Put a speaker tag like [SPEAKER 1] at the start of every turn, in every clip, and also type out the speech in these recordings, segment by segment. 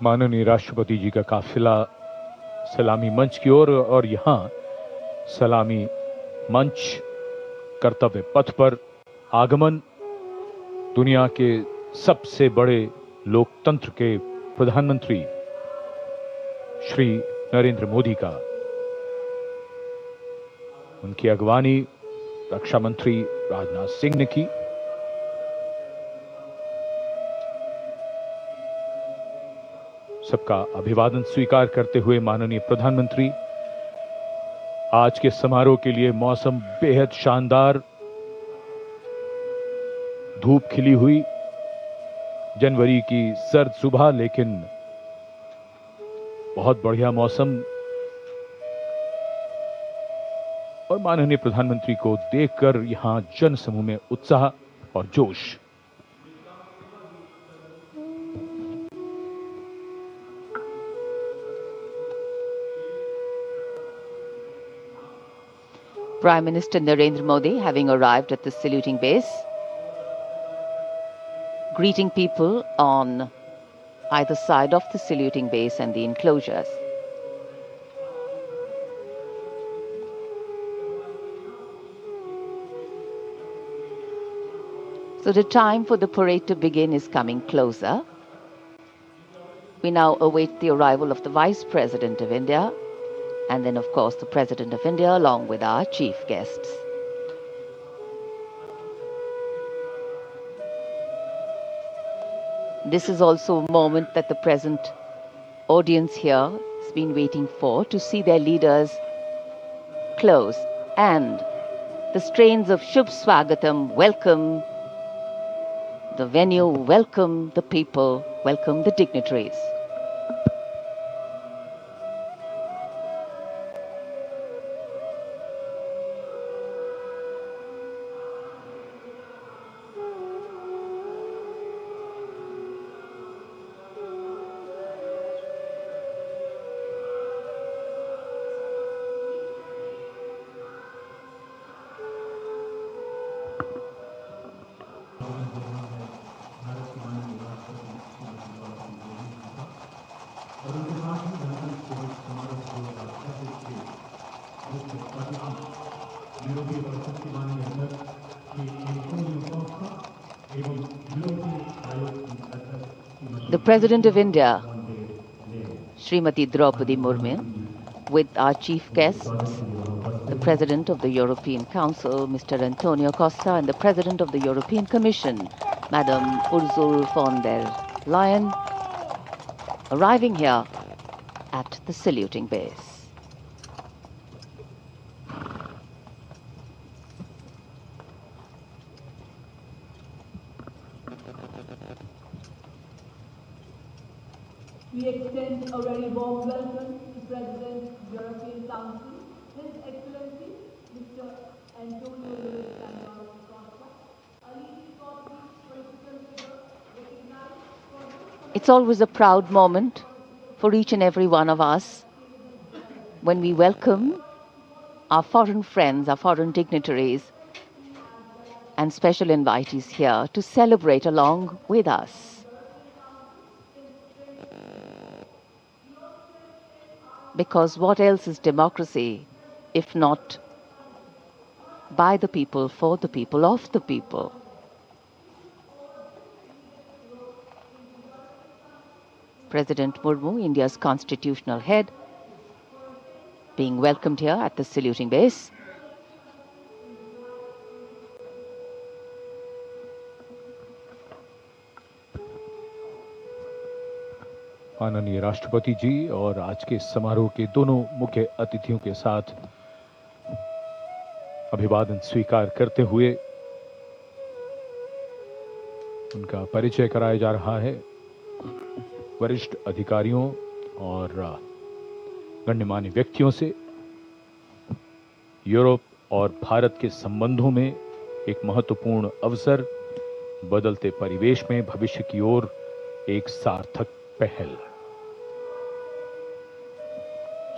[SPEAKER 1] माननीय राष्ट्रपति जी का काफिला सलामी मंच की ओर और यहां सलामी मंच कर्तव्य पथ पर आगमन दुनिया के सबसे बड़े लोकतंत्र के प्रधानमंत्री श्री नरेंद्र मोदी का, उनकी अगवानी रक्षा मंत्री राजनाथ सिंह ने की। सबका अभिवादन स्वीकार करते हुए माननीय प्रधानमंत्री, आज के समारोह के लिए मौसम बेहद शानदार, धूप खिली हुई, जनवरी की सर्द सुबह, लेकिन बहुत बढ़िया मौसम और माननीय प्रधानमंत्री को देखकर यहां जन समूह में उत्साह और जोश।
[SPEAKER 2] Prime Minister Narendra Modi having arrived at the saluting base, greeting people on either side of the saluting base and the enclosures. So the time for the parade to begin is coming closer. We now await the arrival of the Vice President of India, and then, of course, the President of India, along with our chief guests. This is also a moment that the present audience here has been waiting for, to see their leaders close. And the strains of Shubh Swagatam welcome the venue, welcome the people, welcome the dignitaries. The President of India, Srimati Draupadi Murmu, with our chief guests, the President of the European Council, Mr. Antonio Costa, and the President of the European Commission, Madam Ursula von der Leyen, arriving here at the saluting base.
[SPEAKER 3] We extend a very warm welcome to President of the European Council, His Excellency, Mr. Antonio Costa, a leading political figure recognized for...
[SPEAKER 2] It's always a proud moment for each and every one of us when we welcome our foreign friends, our foreign dignitaries, and special invitees here to celebrate along with us. Because what else is democracy if not by the people, for the people, of the people? President Murmu, India's constitutional head, being welcomed here at the saluting base.
[SPEAKER 1] माननीय राष्ट्रपति जी और आज के समारोह के दोनों मुख्य अतिथियों के साथ अभिवादन स्वीकार करते हुए उनका परिचय कराया जा रहा है। वरिष्ठ अधिकारियों और गण्यमान्य व्यक्तियों से यूरोप और भारत के संबंधों में एक महत्वपूर्ण अवसर, बदलते परिवेश में भविष्य की ओर एक सार्थक पहल।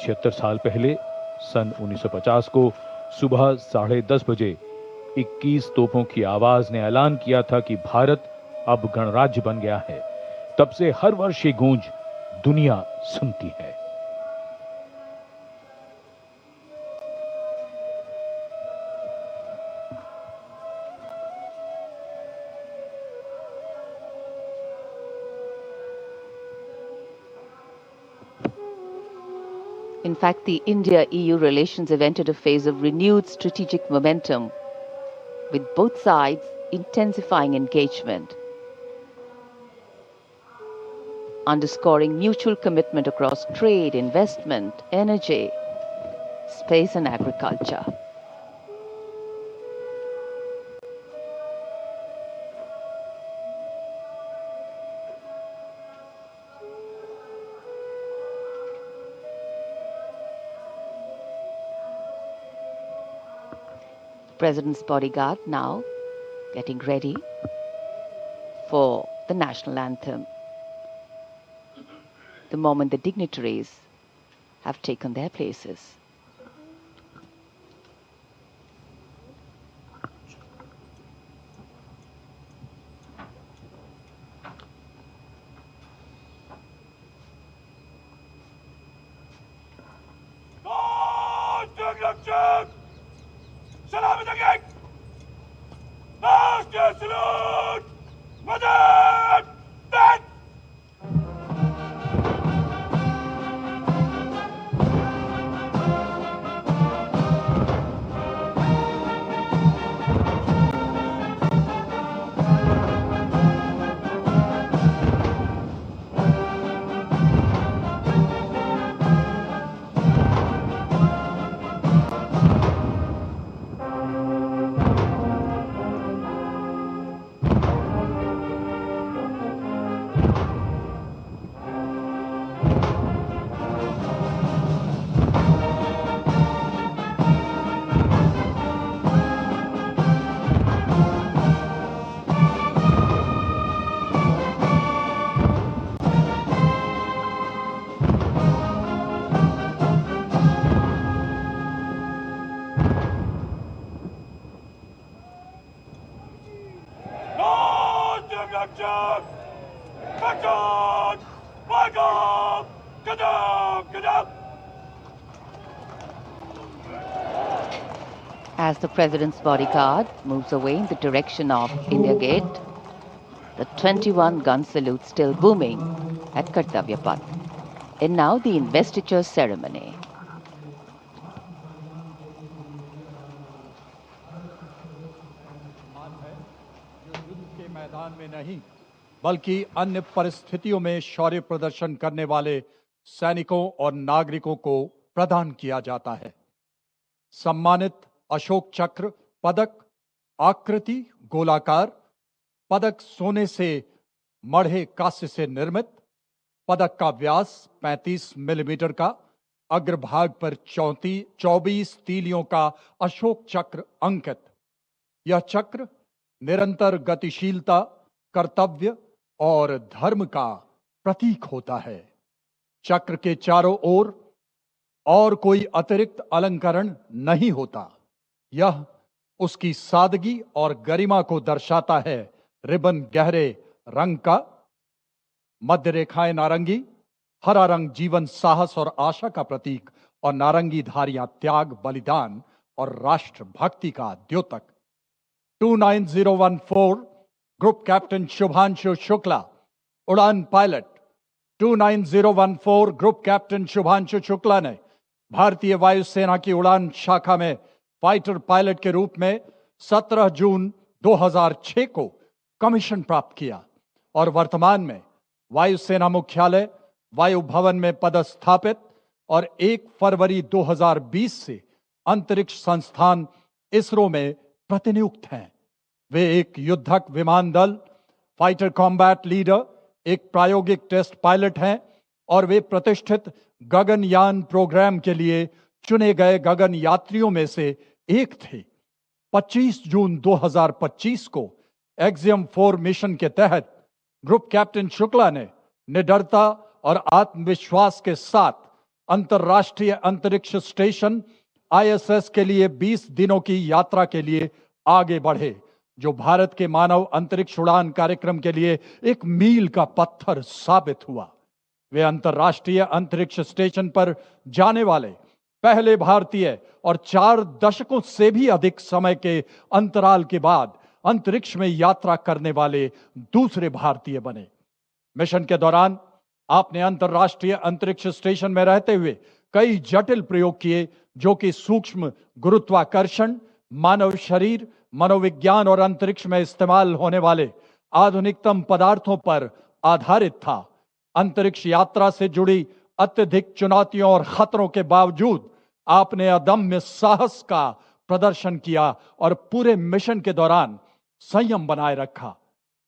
[SPEAKER 1] 76 साल पहले सन 1950 को सुबह 10:30 बजे 21 तोपों की आवाज ने ऐलान किया था कि भारत अब गणराज्य बन गया है। तब से हर वर्ष ये गूंज दुनिया सुनती है।
[SPEAKER 2] In fact, the India-EU relations have entered a phase of renewed strategic momentum, with both sides intensifying engagement, underscoring mutual commitment across trade, investment, energy, space and agriculture. President's bodyguard now getting ready for the national anthem, the moment the dignitaries have taken their places. As the President's bodyguard moves away in the direction of India Gate, the 21-gun salute still booming at Kartavya Path. And now the investiture ceremony.
[SPEAKER 4] युद्ध के मैदान में नहीं बल्कि अन्य परिस्थितियों में शौर्य प्रदर्शन करने वाले सैनिकों और नागरिकों को प्रदान किया जाता है। सम्मानित अशोक चक्र पदक आकृति गोलाकार, पदक सोने से मढ़े कांस्य से निर्मित, पदक का व्यास 35 मिलीमीटर का, अग्रभाग पर 24 तीलियों का अशोक चक्र अंकित। यह चक्र निरंतर गतिशीलता, कर्तव्य और धर्म का प्रतीक होता है। चक्र के चारों ओर और कोई अतिरिक्त अलंकरण नहीं होता। यह उसकी सादगी और गरिमा को दर्शाता है। रिबन गहरे रंग का, मध्य रेखाएं नारंगी, हरा रंग जीवन, साहस और आशा का प्रतीक और नारंगी धारियां त्याग, बलिदान और राष्ट्र भक्ति का द्योतक। 29014 ग्रुप कैप्टन शुभांशु शुक्ला, उड़ान pilot. 29014 group captain Shubhanshu Shukla ने भारतीय वायुसेना की उड़ान शाखा में फाइटर पायलट के रूप में 17 जून 2006 को कमीशन प्राप्त किया और वर्तमान में वायुसेना मुख्यालय वायु भवन में पदस्थापित और 1 फरवरी 2020 से अंतरिक्ष संस्थान इसरो में प्रतिनियुक्त हैं। वे एक युद्धक विमान दल, फाइटर कॉम्बैट लीडर, एक प्रायोगिक टेस्ट पायलट हैं और वे प्रतिष्ठित गगनयान प्रोग्राम के लिए चुने गए गगन यात्रियों में से एक थे। 25 जून 2025 को एक्सियम 4 मिशन के तहत ग्रुप कैप्टन शुक्ला ने निडरता और आत्मविश्वास के साथ अंतर्राष्ट्रीय अंतरिक्ष स्टेशन ISS के लिए 20 दिनों की यात्रा के लिए आगे बढ़े, जो भारत के मानव अंतरिक्ष उड़ान कार्यक्रम के लिए एक मील का पत्थर साबित हुआ। वे अंतर्राष्ट्रीय अंतरिक्ष स्टेशन पर जाने वाले पहले भारतीय और 4 दशकों से भी अधिक समय के अंतराल के बाद अंतरिक्ष में यात्रा करने वाले दूसरे भारतीय बने। मिशन के दौरान आपने अंतर्राष्ट्रीय अंतरिक्ष स्टेशन में रहते हुए कई जटिल प्रयोग किए, जो कि सूक्ष्म गुरुत्वाकर्षण, मानव शरीर, मनोविज्ञान और अंतरिक्ष में इस्तेमाल होने वाले आधुनिकतम पदार्थों पर आधारित था। अंतरिक्ष यात्रा से जुड़ी अत्यधिक चुनौतियों और खतरों के बावजूद आपने अदम्य साहस का प्रदर्शन किया और पूरे मिशन के दौरान संयम बनाए रखा।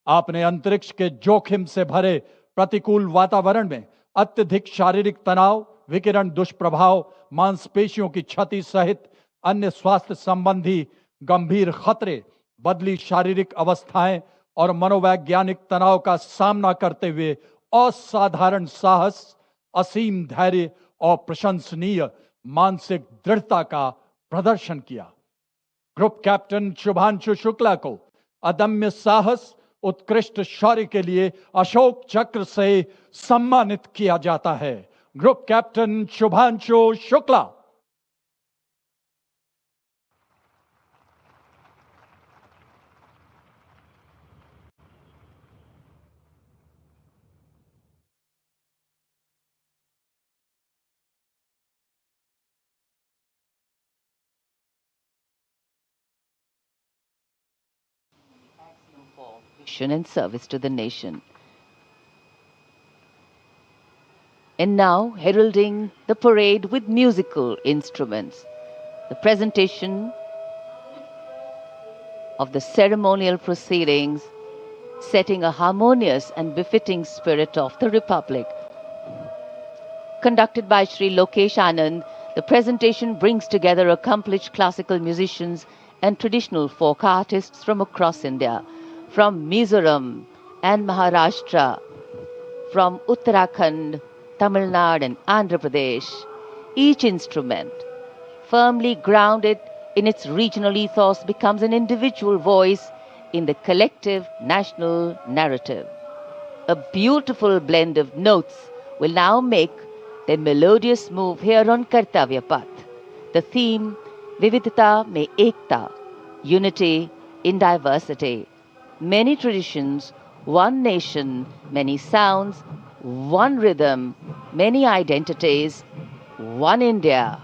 [SPEAKER 4] आपने अंतरिक्ष के जोखिम से भरे प्रतिकूल वातावरण में अत्यधिक शारीरिक तनाव, विकिरण दुष्प्रभाव, मांसपेशियों की क्षति सहित अन्य स्वास्थ्य संबंधी गंभीर खतरे, बदली शारीरिक अवस्थाएं और मनोवैज्ञानिक तनाव का सामना करते हुए असाधारण साहस, असीम धैर्य और प्रशंसनीय मानसिक दृढ़ता का प्रदर्शन किया। ग्रुप कैप्टन शुभांशु शुक्ला को अदम्य साहस, उत्कृष्ट शौर्य के लिए अशोक चक्र से सम्मानित किया जाता है। Group captain Shubhanshu Shukla.
[SPEAKER 2] And service to the nation. And now, heralding the parade with musical instruments, the presentation of the ceremonial proceedings, setting a harmonious and befitting spirit of the Republic. Conducted by Sri Lokesh Anand, the presentation brings together accomplished classical musicians and traditional folk artists from across India, from Mizoram and Maharashtra, from Uttarakhand, Tamil Nadu and Andhra Pradesh. Each instrument, firmly grounded in its regional ethos, becomes an individual voice in the collective national narrative. A beautiful blend of notes will now make their melodious move here on Kartavya Path. The theme, Vividhata Mein Ekta, unity in diversity. Many traditions, one nation, many sounds, one rhythm, many identities, one India.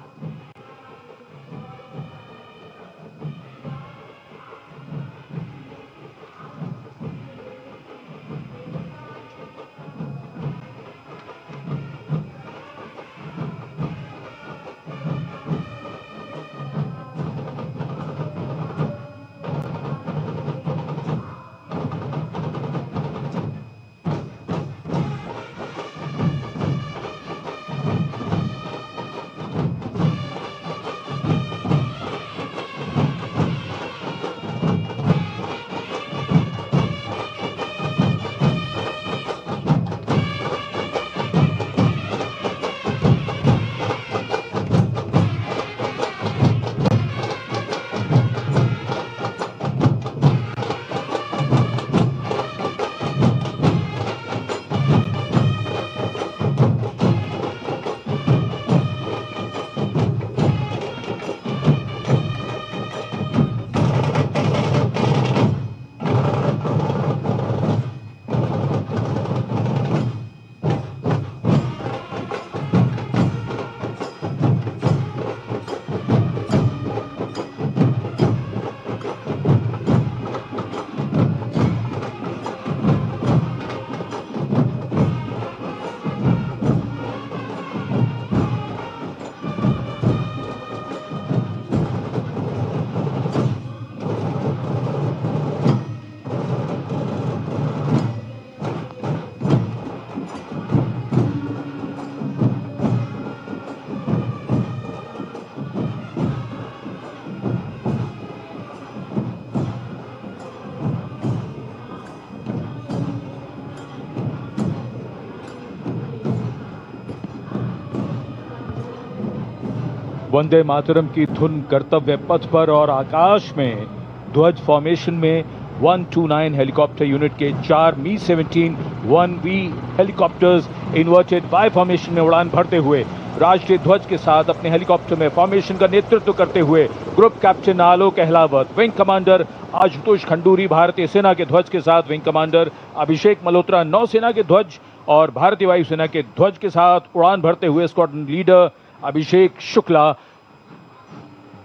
[SPEAKER 1] Vande Mataram की धुन कर्तव्य पथ पर और आकाश में ध्वज formation में 129 helicopter unit के 4 मी-17 1V helicopters inverted Y formation में उड़ान भरते हुए राष्ट्रीय ध्वज के साथ अपने हेलीकॉप्टर में फॉर्मेशन का नेतृत्व करते हुए ग्रुप कैप्टन आलोक अहलावत, विंग कमांडर आशुतोष खंडूरी भारतीय सेना के ध्वज के साथ, विंग कमांडर अभिषेक मल्होत्रा नौसेना के ध्वज और भारतीय वायुसेना के ध्वज के साथ उड़ान भरते हुए स्क्वाड्रन लीडर अभिषेक शुक्ला।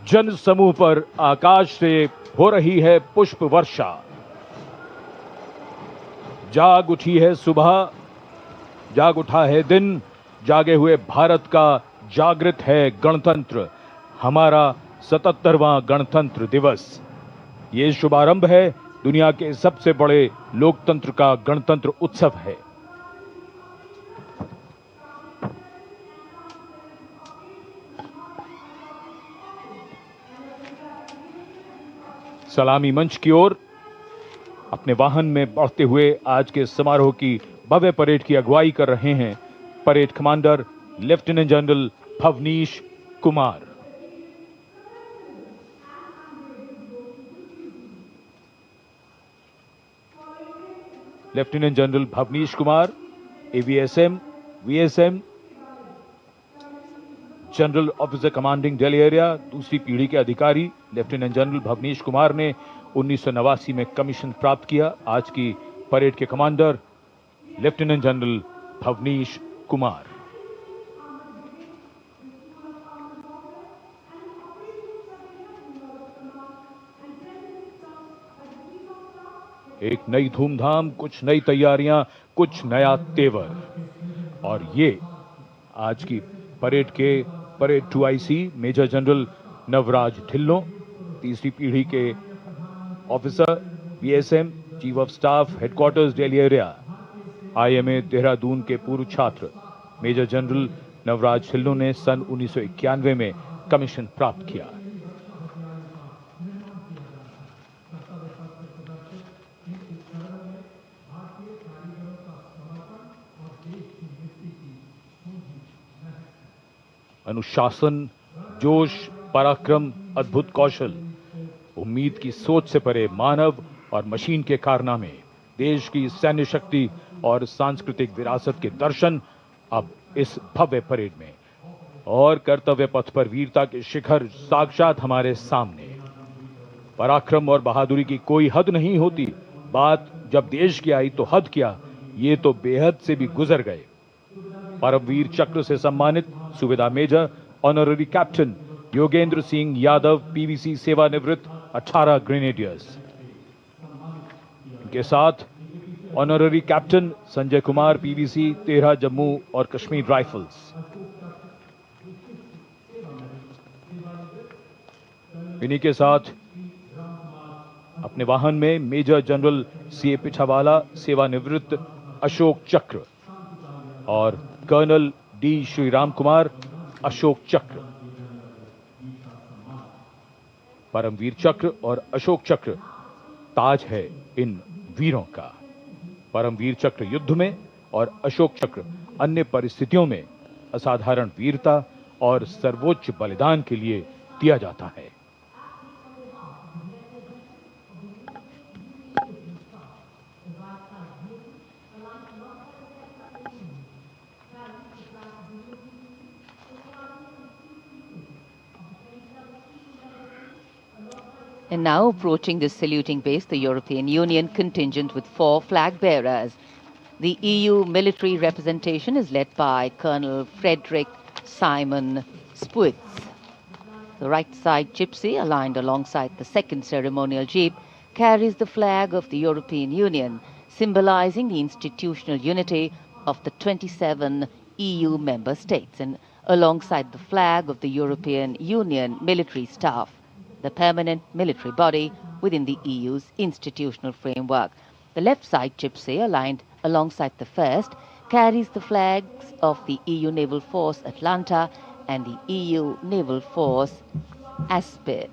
[SPEAKER 1] जन समूह पर आकाश से हो रही है पुष्प वर्षा। जाग उठी है सुबह, जाग उठा है दिन, जागे हुए भारत का जागृत है गणतंत्र, हमारा 77वां गणतंत्र दिवस। ये शुभारंभ है दुनिया के सबसे बड़े लोकतंत्र का गणतंत्र उत्सव है। सलामी मंच की ओर अपने वाहन में बढ़ते हुए आज के समारोह की भव्य परेड की अगुवाई कर रहे हैं parade commander lieutenant general Bhavnish Kumar. Lieutenant general Bhavnish Kumar AVSM, VSM, general officer commanding Delhi area, दूसरी पीढ़ी के अधिकारी लेफ्टिनेंट जनरल भवनीश कुमार ने 1989 में कमीशन प्राप्त किया। आज की परेड के commander lieutenant general Bhavnish Kumar. एक नई धूमधाम, कुछ नई तैयारियां, कुछ नया तेवर। और ये आज की परेड के parade 2IC major general Navraj Dhillon, तीसरी पीढ़ी के officer BSM, chief of staff headquarters Delhi area, IMA Dehradun के पूर्व छात्र मेजर जनरल नवराज ढिल्लों ने सन 1991 में कमीशन प्राप्त किया। अनुशासन, जोश, पराक्रम, अद्भुत कौशल, उम्मीद की सोच से परे मानव और मशीन के कारनामे, देश की सैन्य शक्ति और सांस्कृतिक विरासत के दर्शन अब इस भव्य परेड में। और कर्तव्य पथ पर वीरता के शिखर साक्षात हमारे सामने। पराक्रम और बहादुरी की कोई हद नहीं होती। बात जब देश की आई तो हद क्या, ये तो बेहद से भी गुजर गए। परमवीर चक्र से सम्मानित subedar major honorary captain Yogendra Singh Yadav PVC सेवानिवृत्त 18 ग्रेनेडियर्स। इनके साथ honorary captain Sanjay Kumar PVC 13 Jammu और कश्मीर राइफल्स। इन्हीं के साथ अपने वाहन में मेजर जनरल सीए पिछावाला सेवानिवृत्त अशोक चक्र और कर्नल डी श्रीराम कुमार अशोक चक्र। परमवीर चक्र और अशोक चक्र ताज है इन वीरों का। परमवीर चक्र युद्ध में और अशोक चक्र अन्य परिस्थितियों में असाधारण वीरता और सर्वोच्च बलिदान के लिए दिया जाता है।
[SPEAKER 2] And now approaching the saluting base, the European Union contingent with 4 flag bearers. The EU military representation is led by Colonel Frederick Simon Spuitz. The right side gypsy, aligned alongside the second ceremonial jeep, carries the flag of the European Union, symbolizing the institutional unity of the 27 EU member states, and alongside the flag of the European Union military staff, the permanent military body within the EU's institutional framework. The left side gypsy, aligned alongside the first, carries the flags of the EU Naval Force Atlanta and the EU Naval Force Aspis.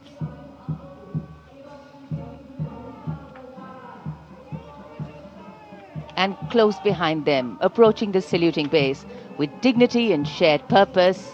[SPEAKER 2] And close behind them, approaching the saluting base with dignity and shared purpose,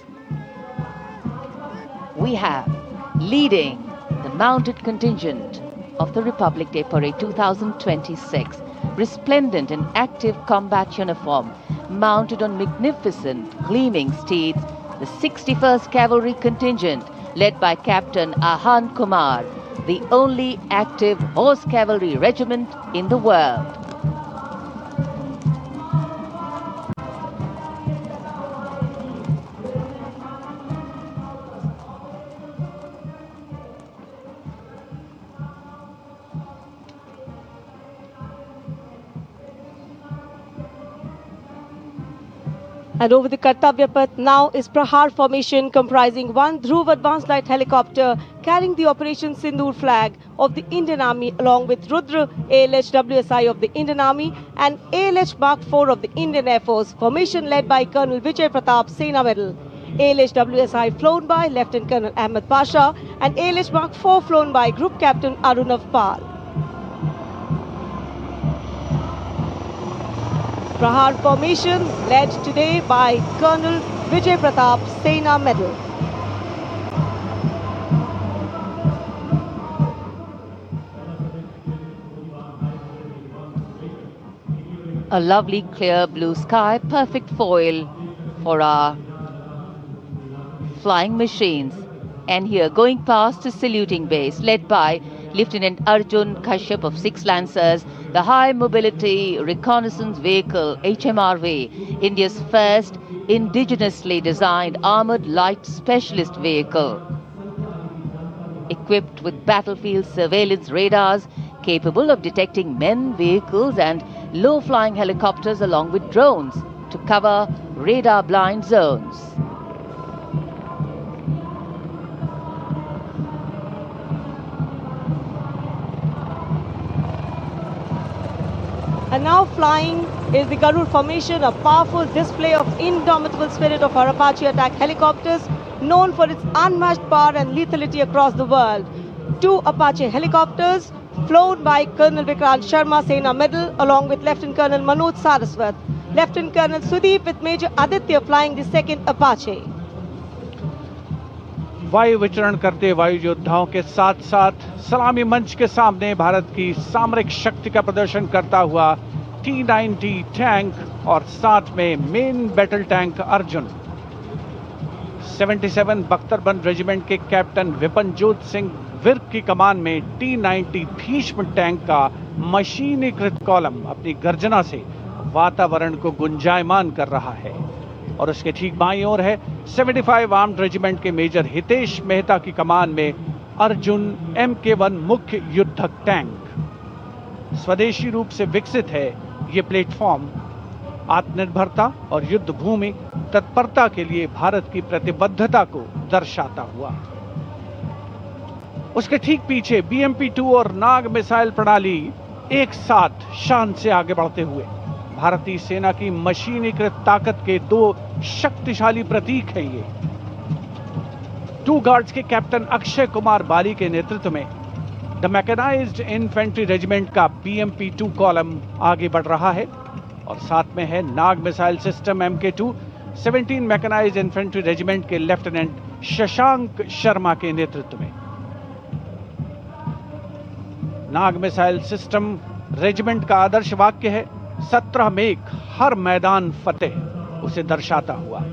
[SPEAKER 2] we have leading the mounted contingent of the Republic Day Parade 2026, resplendent and active combat uniform, mounted on magnificent gleaming steeds, the 61st Cavalry Contingent, led by Captain Ahan Kumar, the only active horse cavalry regiment in the world.
[SPEAKER 5] And over the Kartavya Path now is Prahar formation comprising one Dhruv advanced light helicopter carrying the Operation Sindoor flag of the Indian Army along with Rudra ALH WSI of the Indian Army and ALH Mark IV of the Indian Air Force. Formation led by Colonel Vijay Pratap Sena Medal. ALH WSI flown by Lieutenant Colonel Ahmed Pasha and ALH Mark IV flown by Group Captain Arunav Pal. Prahar formation led today by Colonel Vijay Pratap Sena Medal.
[SPEAKER 2] A lovely clear blue sky, perfect foil for our flying machines. And here going past the saluting base led by Lieutenant Arjun Kashyap of 6 Lancers, the High Mobility Reconnaissance Vehicle HMRV, India's first indigenously designed armored light specialist vehicle. Equipped with battlefield surveillance radars capable of detecting men, vehicles and low-flying helicopters along with drones to cover radar-blind zones.
[SPEAKER 5] And now flying is the Garud formation, a powerful display of indomitable spirit of our Apache attack helicopters, known for its unmatched power and lethality across the world. 2 Apache helicopters flown by Colonel Vikrant Sharma Sena Medal along with Lieutenant Colonel Manoj Saraswat. Lieutenant Colonel Sudeep with Major Aditya flying the 2nd Apache.
[SPEAKER 6] वायु विचरण करते वायु योद्धाओं के साथ साथ सलामी मंच के सामने भारत की सामरिक शक्ति का प्रदर्शन करता हुआ T-90 टैंक और साथ में मेन बैटल टैंक अर्जुन। 77 बख्तरबंद रेजिमेंट के कैप्टन विपनजोत सिंह विर्क की कमान में T-90 भीष्म टैंक का मशीनीकृत कॉलम अपनी गर्जना से वातावरण को गुंजायमान कर रहा है। और उसके ठीक बाईं ओर है 75 आर्म्ड रेजिमेंट के मेजर हितेश मेहता की कमान में अर्जुन MK1 मुख्य युद्धक टैंक। स्वदेशी रूप से विकसित है ये प्लेटफॉर्म आत्मनिर्भरता और युद्ध भूमि तत्परता के लिए भारत की प्रतिबद्धता को दर्शाता हुआ। उसके ठीक पीछे BMP-2 और नाग मिसाइल प्रणाली एक साथ शान से आगे बढ़ते हुए भारतीय सेना की मशीनीकृत ताकत के 2 शक्तिशाली प्रतीक हैं ये। 2 गार्ड्स के कैप्टन अक्षय कुमार बाली के नेतृत्व में द मैकेनाइज्ड इन्फेंट्री रेजिमेंट का BMP-2 कॉलम आगे बढ़ रहा है और साथ में है Nag missile system MK2 17 mechanised infantry regiment के लेफ्टिनेंट शशांक शर्मा के नेतृत्व में। नाग मिसाइल सिस्टम रेजिमेंट का आदर्श वाक्य है 17 मेघ हर मैदान फतेह, उसे दर्शाता हुआ।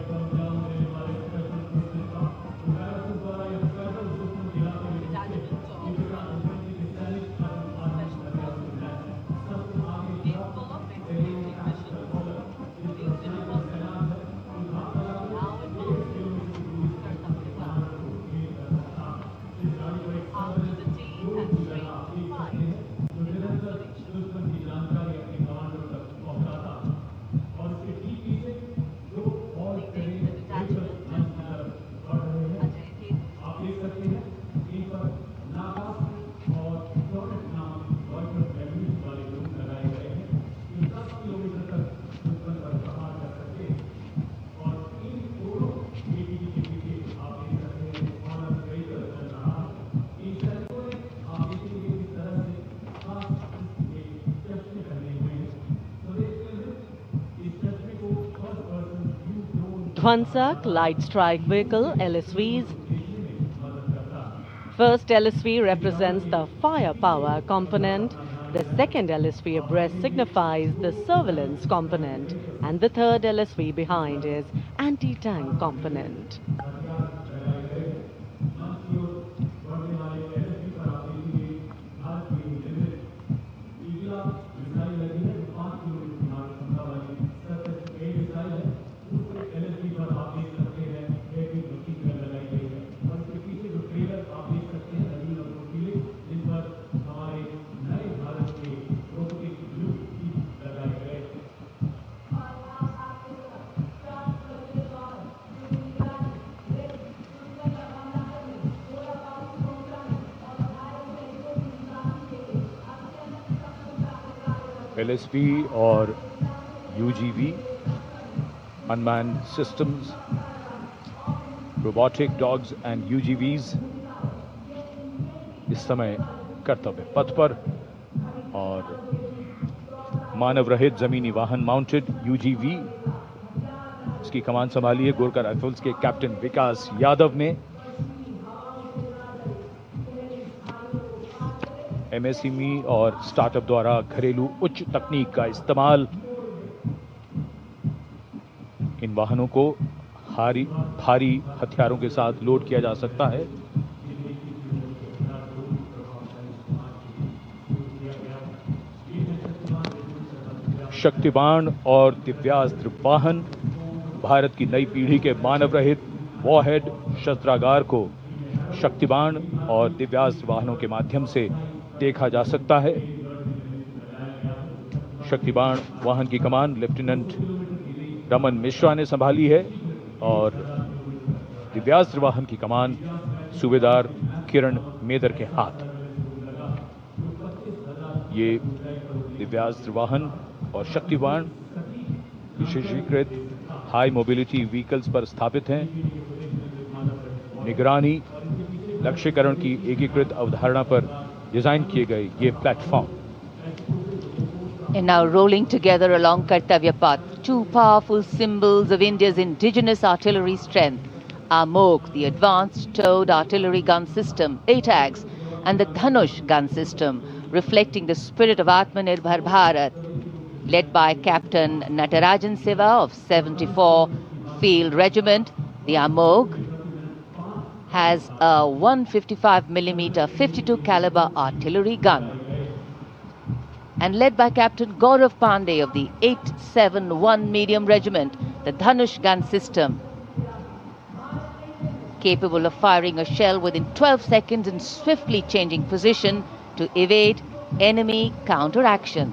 [SPEAKER 5] Dwansak Light Strike Vehicle LSVs. First LSV represents the firepower component
[SPEAKER 7] The second LSV abreast signifies the surveillance component, and the third LSV behind is anti-tank component.
[SPEAKER 1] LSV और UGV, unmanned systems, robotic dogs and UGVs इस समय कर्तव्य पथ पर, और मानव रहित जमीनी वाहन माउंटेड UGV, इसकी कमान संभाली है गोरखा राइफल्स के कैप्टन विकास यादव ने। MSME और स्टार्टअप द्वारा घरेलू उच्च तकनीक का इस्तेमाल इन वाहनों को भारी हथियारों के साथ लोड किया जा सकता है। शक्तिबाण और दिव्यास्त्र वाहन, भारत की नई पीढ़ी के मानव रहित वॉरहेड शस्त्रागार को शक्तिबाण और दिव्यास्त्र वाहनों के माध्यम से देखा जा सकता है। शक्तिबाण वाहन की कमान लेफ्टिनेंट रमन मिश्रा ने संभाली है और दिव्यास्त्र वाहन की कमान सूबेदार किरण मेदर के हाथ। ये दिव्यास्त्र वाहन और शक्तिबाण विशेषीकृत हाई मोबिलिटी व्हीकल्स पर स्थापित हैं। निगरानी लक्ष्यकरण की एकीकृत अवधारणा पर डिजाइन किए गए ये platform.
[SPEAKER 2] And now rolling together along Kartavya Path, two powerful symbols of India's indigenous artillery strength, AMOG, the Advanced Towed Artillery Gun System, ATAGS, and the Dhanush gun system, reflecting the spirit of Atmanirbhar Bharat, led by Captain Natarajan Siva of 74 Field Regiment. The AMOG has a 155mm 52 caliber artillery gun, and led by Captain Gaurav Pandey of the 871 Medium Regiment, the Dhanush gun system, capable of firing a shell within 12 seconds and swiftly changing position to evade enemy counteraction.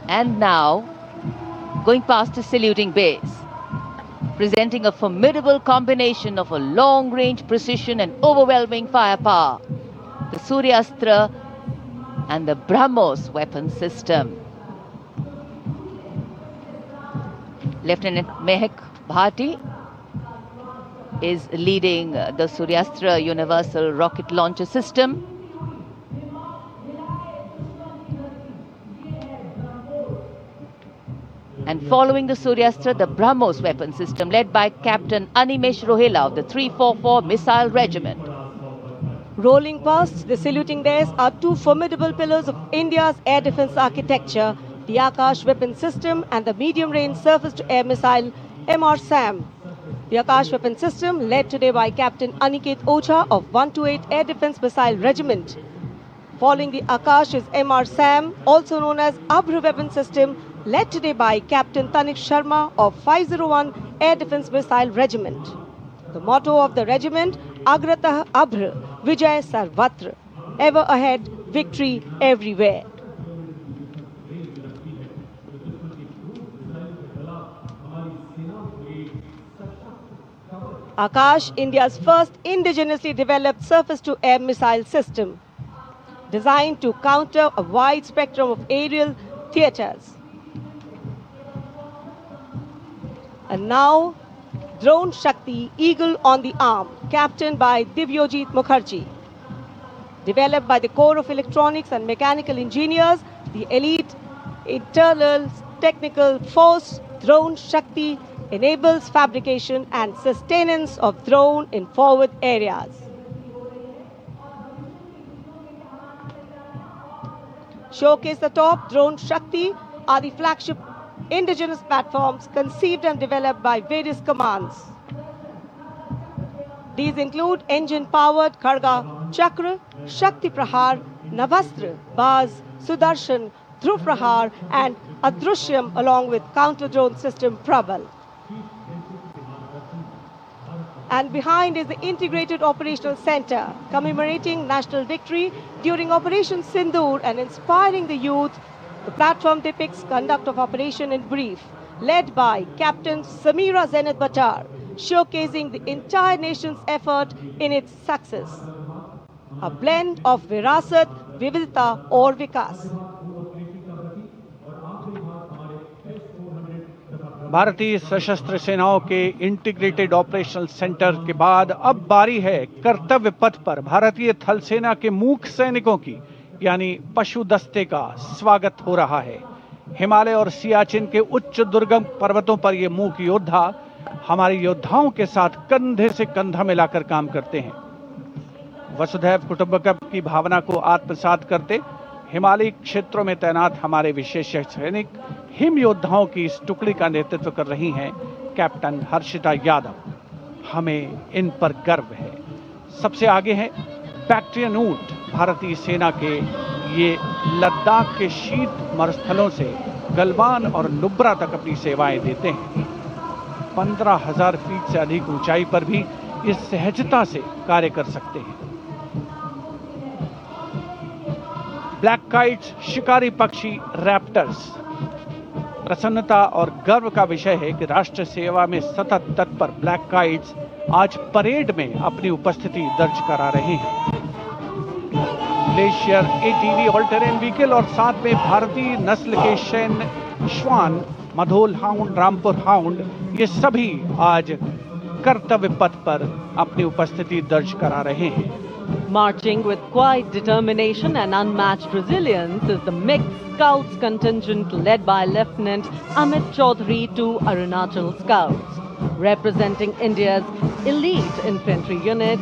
[SPEAKER 2] And now, going past the saluting base, presenting a formidable combination of a long-range precision and overwhelming firepower, the Suryastra and the BrahMos weapon system. Lieutenant Mehak Bhati is leading the Suryastra Universal Rocket Launcher System. And following the Suryastra, the BrahMos weapon system, led by Captain Animesh Rohela of the 344 Missile Regiment.
[SPEAKER 5] Rolling past the saluting days are two formidable pillars of India's air defense architecture, the Akash weapon system and the medium-range surface-to-air missile MR-SAM. The Akash weapon system, led today by Captain Aniket Ocha of 128 Air Defense Missile Regiment. Following the Akash is MR-SAM, also known as Abhr weapon system, led today by Captain Tanik Sharma of 501 Air Defense Missile Regiment. The motto of the regiment, Agratah Abhr, Vijay Sarvatra, ever ahead, victory everywhere. Akash, India's first indigenously developed surface-to-air missile system, designed to counter a wide spectrum of aerial theaters. And now, Drone Shakti Eagle on the Arm, captained by Divyojit Mukherjee. Developed by the Corps of Electronics and Mechanical Engineers, the elite internal technical force, Drone Shakti, enables fabrication and sustenance of drone in forward areas. Showcase the Top, Drone Shakti are the flagship indigenous platforms conceived and developed by various commands. These include engine-powered Kharga Chakra, Shakti Prahar, Navastra, Baz, Sudarshan, Dhruv Prahar and Adrushyam along with counter-drone system Prabal. And behind is the Integrated Operational Center, commemorating national victory during Operation Sindoor and inspiring the youth. The platform depicts conduct of operation in brief, led by Captain Samira Zenith Batar, showcasing the entire nation's effort in its success. A blend of Virasat, Vividita or Vikas.
[SPEAKER 6] भारतीय सशस्त्र सेनाओं के integrated operational centre के बाद अब बारी है कर्तव्य पथ पर भारतीय थल सेना के मूक सैनिकों की, यानी पशु दस्ते का स्वागत हो रहा है। हिमालय और सियाचिन के उच्च दुर्गम पर्वतों पर ये मूक योद्धा हमारे योद्धाओं के साथ कंधे से कंधा मिलाकर काम करते हैं। वसुधैव कुटुंबकम की भावना को आत्मसात करते हिमालयी क्षेत्रों में तैनात हमारे विशेष सैनिक हिम योद्धाओं की इस टुकड़ी का नेतृत्व कर रही हैं कैप्टन हर्षिता यादव। हमें इन पर गर्व है। सबसे आगे हैं बैक्ट्रियन ऊंट, भारतीय सेना के ये लद्दाख के शीत मरुस्थलों से गलवान और नुब्रा तक अपनी सेवाएं देते हैं। 15,000 फीट से अधिक ऊंचाई पर भी इस सहजता से कार्य कर सकते हैं। ब्लैक काइट्स शिकारी पक्षी रैप्टर्स। प्रसन्नता और गर्व का विषय है कि राष्ट्र सेवा में सतत तत्पर ब्लैक काइट्स आज परेड में अपनी उपस्थिति दर्ज करा रहे हैं। Glacier ATV all terrain vehicle और साथ में भारतीय नस्ल के सैन्य श्वान, मधोल हाउंड, रामपुर हाउंड, ये सभी आज कर्तव्य पथ पर अपनी उपस्थिति दर्ज करा रहे हैं।
[SPEAKER 7] Marching with quiet determination and unmatched resilience is the mixed Scouts contingent led by Lieutenant Amit Chaudhary to Arunachal Scouts, representing India's elite infantry unit,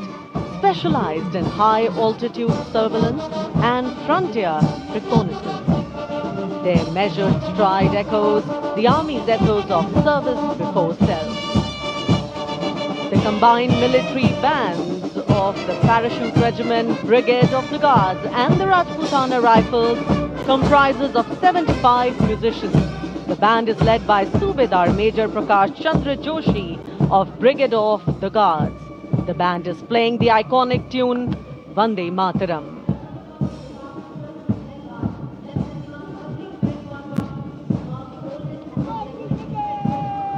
[SPEAKER 7] specialized in high altitude surveillance and frontier reconnaissance. Their measured stride echoes the Army's ethos of service before self. The combined military bands of the Parachute Regiment, Brigade of the Guards and the Rajputana Rifles comprises of 75 musicians. The band is led by Subedar Major Prakash Chandra Joshi of Brigade of the Guards. The band is playing the iconic tune Vande Mataram.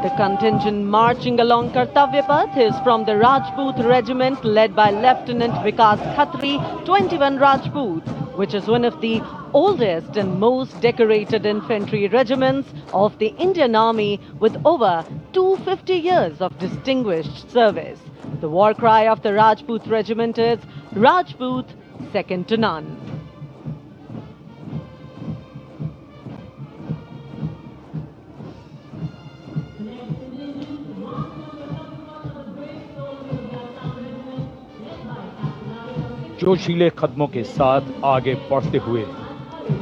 [SPEAKER 7] The contingent marching along Kartavya Path is from the Rajput Regiment led by Lieutenant Vikas Khatri, 21 Rajput, which is one of the oldest and most decorated infantry regiments of the Indian Army with over 250 years of distinguished service. The war cry of the Rajput Regiment is Rajput, second to none.
[SPEAKER 1] जोशीले कदमों के साथ आगे बढ़ते हुए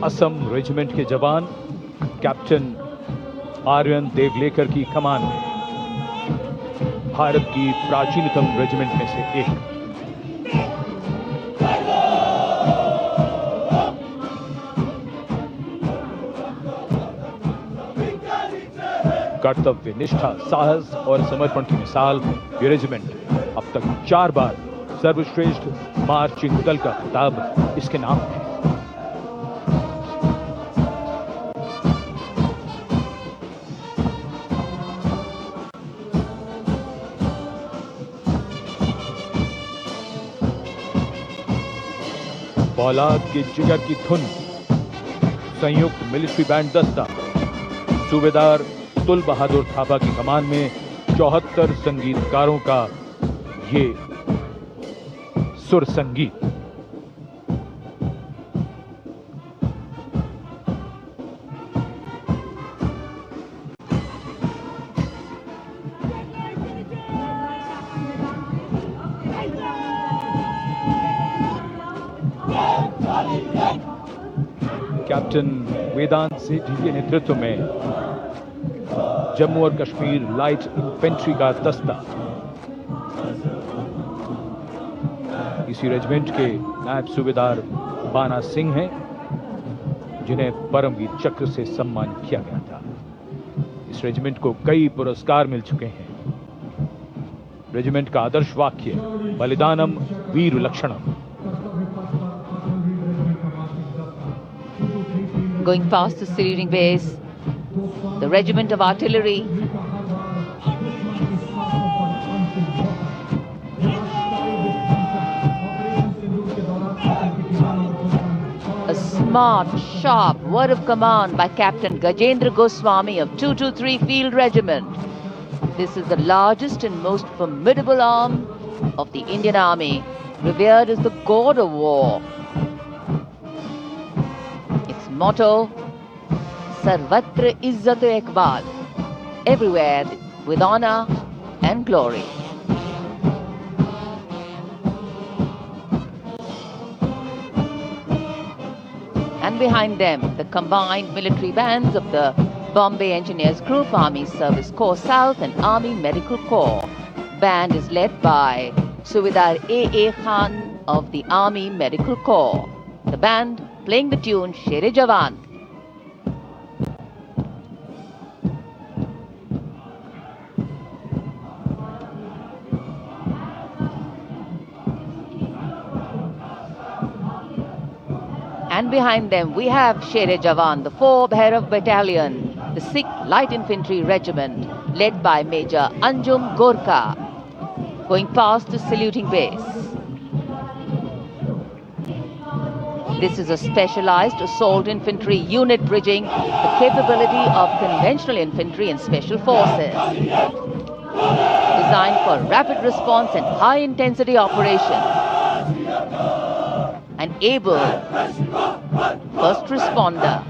[SPEAKER 1] Assam regiment के जवान captain Aryan Devlekar की कमान में, भारत की प्राचीनतम रेजिमेंट में से एक। कर्तव्य निष्ठा, साहस और समर्पण की मिसाल ये रेजिमेंट अब तक 4 बार सर्वश्रेष्ठ मार्चिंग दल का खिताब इसके नाम है। फौलाद के जिगर की धुन, संयुक्त मिलिट्री बैंड दस्ता, सूबेदार तुल बहादुर थापा की कमान में 74 संगीतकारों का ये सुर संगीत। कैप्टन वेदांत सेठी के नेतृत्व में जम्मू और कश्मीर लाइट इन्फेंट्री का दस्ता इसी रेजिमेंट के नायब सूबेदार बाना सिंह हैं, जिन्हें परमवीर चक्र से सम्मानित किया गया था। इस रेजिमेंट को कई पुरस्कार मिल चुके हैं। रेजिमेंट का आदर्श वाक्य बलिदानम वीर लक्षणम।
[SPEAKER 2] Going past the saluting base, the regiment of artillery. A smart, sharp word of command by Captain Gajendra Goswami of 223 Field Regiment. This is the largest and most formidable arm of the Indian Army, revered as the god of war. Its motto, Sarvatra Izzat Iqbal, everywhere with honor and glory. And behind them, the combined military bands of the Bombay Engineers Group, Army Service Corps South and Army Medical Corps. Band is led by Subedar A.A. Khan of the Army Medical Corps. The band playing the tune Sher-e Jawan. And behind them we have Sher-e Jawan, the 4 Bhairav Battalion, the 6th Light Infantry Regiment, led by Major Anjum Gorkha, going past the saluting base. This is a specialized assault infantry unit bridging the capability of conventional infantry and special forces. Designed for rapid response and high intensity operations. An able first responder.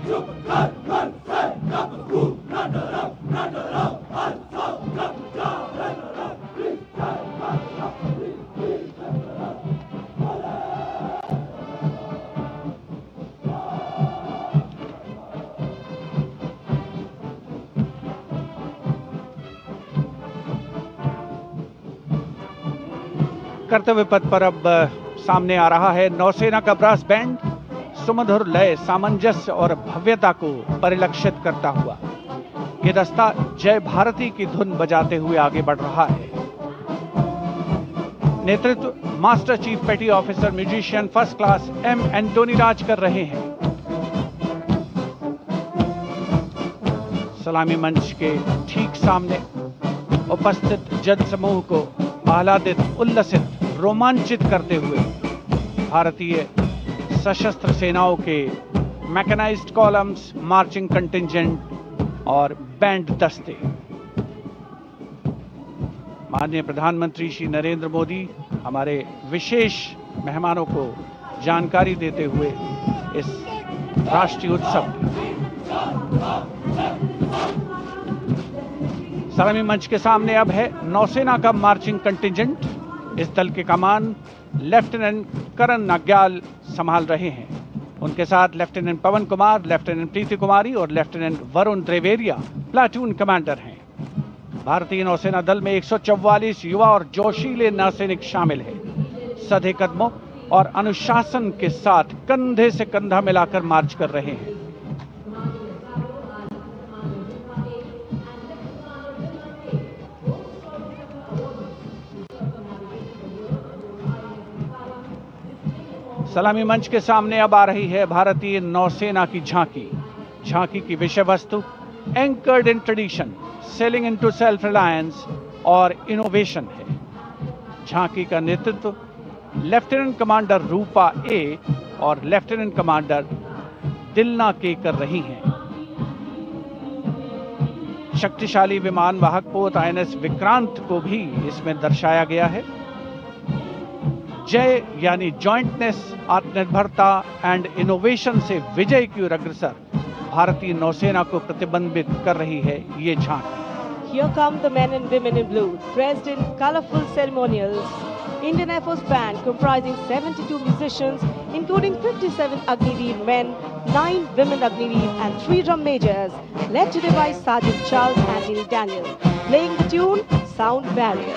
[SPEAKER 6] कर्तव्य पथ पर अब सामने आ रहा है नौसेना का brass band, सुमधुर लय, सामंजस्य और भव्यता को परिलक्षित करता हुआ ये दस्ता जय भारती की धुन बजाते हुए आगे बढ़ रहा है। नेतृत्व master chief petty officer musician first class M Antony Raj कर रहे हैं। सलामी मंच के ठीक सामने उपस्थित जन समूह को आह्लादित, उल्लसित, रोमांचित करते हुए भारतीय सशस्त्र सेनाओं के मैकेनाइज्ड कॉलम्स, मार्चिंग कंटिंजेंट और बैंड दस्ते। माननीय प्रधानमंत्री श्री नरेंद्र मोदी हमारे विशेष मेहमानों को जानकारी देते हुए इस राष्ट्रीय उत्सव सलामी मंच के सामने अब है नौसेना का मार्चिंग कंटिंजेंट। इस दल के कमान लेफ्टिनेंट करण नाग्याल संभाल रहे हैं। उनके साथ लेफ्टिनेंट पवन कुमार, लेफ्टिनेंट प्रीति कुमारी और लेफ्टिनेंट वरुण त्रिवेरिया प्लाटून कमांडर हैं। भारतीय नौसेना दल में 144 युवा और जोशीले नौसैनिक शामिल हैं। सधे कदमों और अनुशासन के साथ कंधे से कंधा मिलाकर मार्च कर रहे हैं। सलामी मंच के सामने अब आ रही है भारतीय नौसेना की झांकी। झांकी की विषय वस्तु anchored in tradition, sailing into self reliance और इनोवेशन है। झांकी का नेतृत्व लेफ्टिनेंट कमांडर रूपा ए और लेफ्टिनेंट कमांडर दिलना के कर रही हैं। शक्तिशाली विमान वाहक पोत आईएनएस विक्रांत को भी इसमें दर्शाया गया है। जय यानी जॉइंटनेस, आत्मनिर्भरता एंड इनोवेशन से विजय की ओर अग्रसर भारतीय नौसेना को प्रतिबिंबित कर रही है ये झांकी।
[SPEAKER 5] Here come the men and women in blue, dressed in colorful ceremonials. Indian Air Force band comprising 72 musicians, including 57 Agniveer men, 9 women Agniveer and 3 drum majors, led today by Sergeant Charles and Neil Daniel, playing the tune Sound Barrier.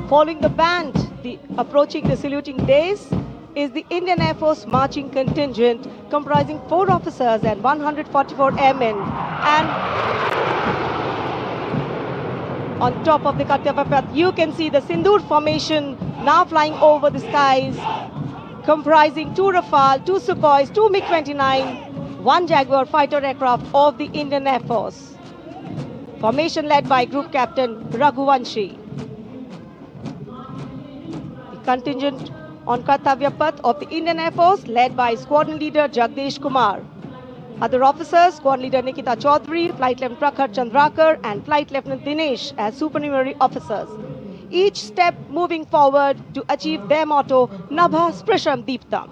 [SPEAKER 5] Following the band, approaching the saluting dais is the Indian Air Force marching contingent comprising 4 officers and 144 airmen. And on top of the Kartavya Path, you can see the Sindoor formation now flying over the skies, comprising 2 Rafale, 2 Sukhois, 2 MiG-29, 1 Jaguar fighter aircraft of the Indian Air Force. Formation led by Group Captain Raghuvanshi. Contingent on Kartavya Path of the Indian Air Force led by Squadron Leader Jagdish Kumar. Other officers, Squadron Leader Nikita Chaudhary, Flight Lieutenant Prakhar Chandrakar and Flight Lieutenant Dinesh as supernumerary officers. Each step moving forward to achieve their motto, Nabha Sprisham Deeptam.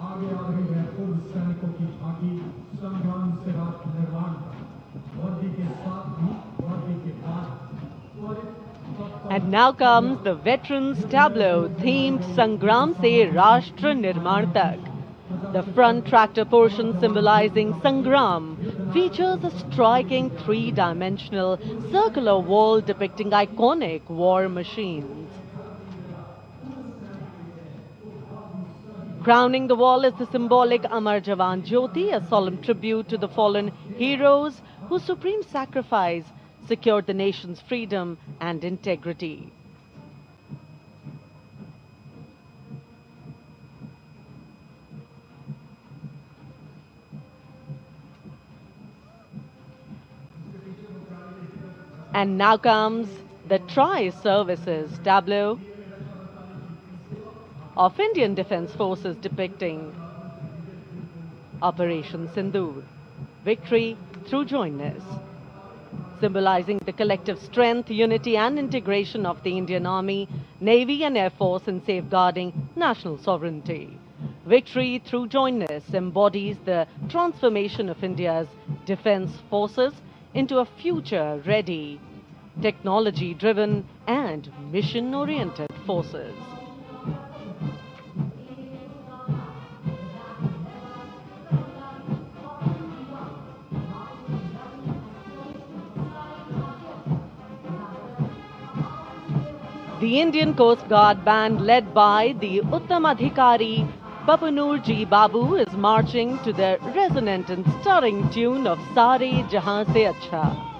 [SPEAKER 7] And now comes the Veterans Tableau themed Sangram Se Rashtra Nirman Tak. The front tractor portion symbolizing Sangram features a striking 3-dimensional circular wall depicting iconic war machines. Crowning the wall is the symbolic Amar Jawan Jyoti, a solemn tribute to the fallen heroes whose supreme sacrifice secured the nation's freedom and integrity. And now comes the Tri-Services tableau of Indian Defence Forces depicting Operation Sindoor, victory through jointness, symbolizing the collective strength, unity and integration of the Indian Army, Navy and Air Force in safeguarding national sovereignty. Victory through jointness embodies the transformation of India's defense forces into a future-ready, technology-driven and mission-oriented forces. The Indian Coast Guard band led by the Uttam Adhikari Papanur Ji Babu is marching to the resonant and stirring tune of Sare Jahan Se Acha.